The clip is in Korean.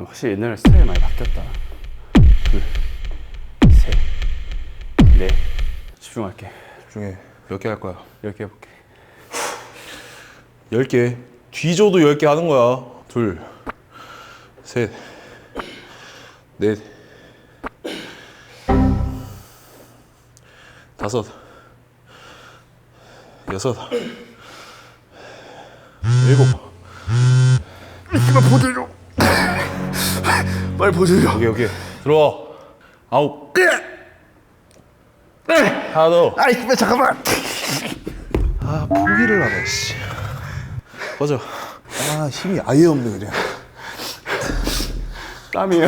확실히 옛날에 스타일이 많이 바뀌었다. 둘, 셋, 넷. 집중할게. 중에 몇 개 할 거야? 10개 해볼게. 10개. 뒤져도 10개 하는 거야. 둘, 셋, 넷, 다섯, 여섯, 일곱. 이만 보여줘. 빨리 보여줘. 오케이. 들어와. 아홉. 하나 더. 아이, 잠깐만. 아, 포기를 하네, 씨. 꺼져. 아, 힘이 아예 없네 그냥. 땀이에요.